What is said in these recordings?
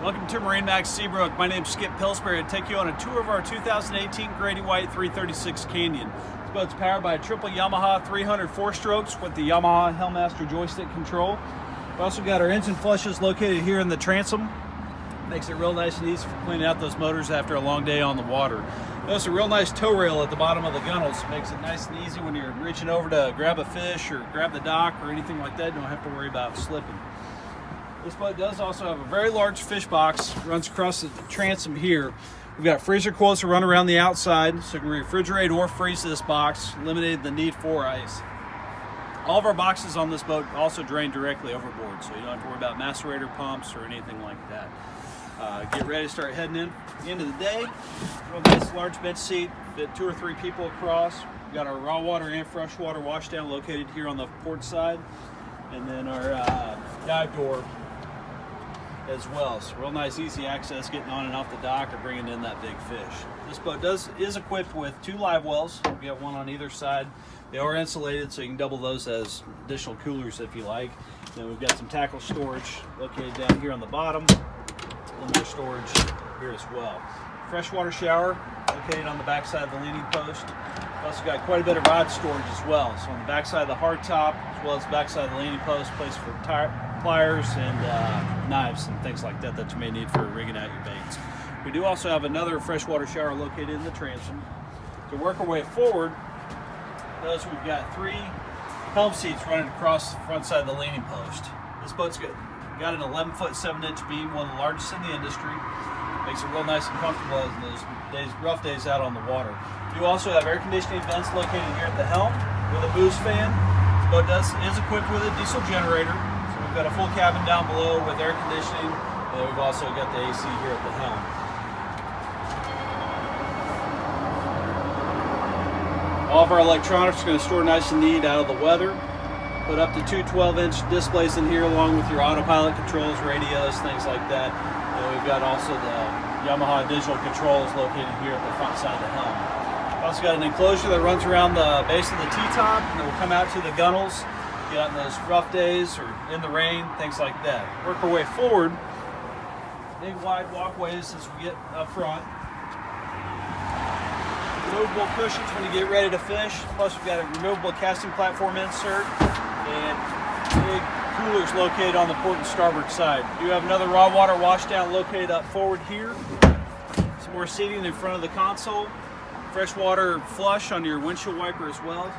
Welcome to Marinemax Seabrook. My name's Skip Pillsbury. I'll take you on a tour of our 2018 Grady-White 336 Canyon. This boat's powered by a triple Yamaha 300 4-strokes with the Yamaha Helmmaster joystick control. We've also got our engine flushes located here in the transom. Makes it real nice and easy for cleaning out those motors after a long day on the water. Notice a real nice tow rail at the bottom of the gunnels. Makes it nice and easy when you're reaching over to grab a fish or grab the dock or anything like that. You don't have to worry about slipping. This boat does also have a very large fish box, runs across the transom here. We've got freezer coils to run around the outside, so you can refrigerate or freeze this box, eliminating the need for ice. All of our boxes on this boat also drain directly overboard, so you don't have to worry about macerator pumps or anything like that. Get ready to start heading in at the end of the day. Real nice large bench seat, fit 2 or 3 people across. We've got our raw water and freshwater washdown located here on the port side, and then our dive door as well. So real nice easy access getting on and off the dock or bringing in that big fish. This boat is equipped with 2 live wells. We have one on either side. They are insulated, so you can double those as additional coolers if you like. Then we've got some tackle storage located down here on the bottom. More storage here as well. Freshwater shower located on the back side of the leaning post. We've also got quite a bit of rod storage as well. So on the back side of the hardtop, as well as the back side of the leaning post, place for pliers and knives and things like that that you may need for rigging out your baits. We do also have another freshwater shower located in the transom. To work our way forward, notice we've got 3 helm seats running across the front side of the leaning post. This boat's got an 11-foot 7-inch beam, one of the largest in the industry. Makes it real nice and comfortable in those rough days out on the water. You also have air conditioning vents located here at the helm with a boost fan. The boat is equipped with a diesel generator. So we've got a full cabin down below with air conditioning, and then we've also got the AC here at the helm. All of our electronics are going to store nice and neat out of the weather. Put up to 2 12-inch displays in here along with your autopilot controls, radios, things like that. And we've got also the Yamaha digital controls located here at the front side of the helm. We've also got an enclosure that runs around the base of the T-top and then we'll come out to the gunnels, get out in those rough days or in the rain, things like that. Work our way forward. Big wide walkways as we get up front. Removable cushions when you get ready to fish. Plus we've got a removable casting platform insert and big coolers located on the port and starboard side. We do have another raw water washdown located up forward here. Some more seating in front of the console. Freshwater flush on your windshield wiper as well.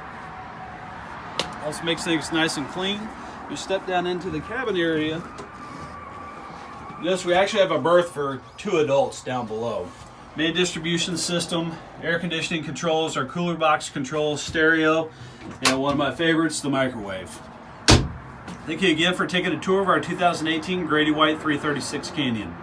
Also makes things nice and clean. You step down into the cabin area. Notice we actually have a berth for 2 adults down below. Main distribution system, air conditioning controls, our cooler box controls, stereo, and one of my favorites, the microwave. Thank you again for taking a tour of our 2018 Grady-White 336 Canyon.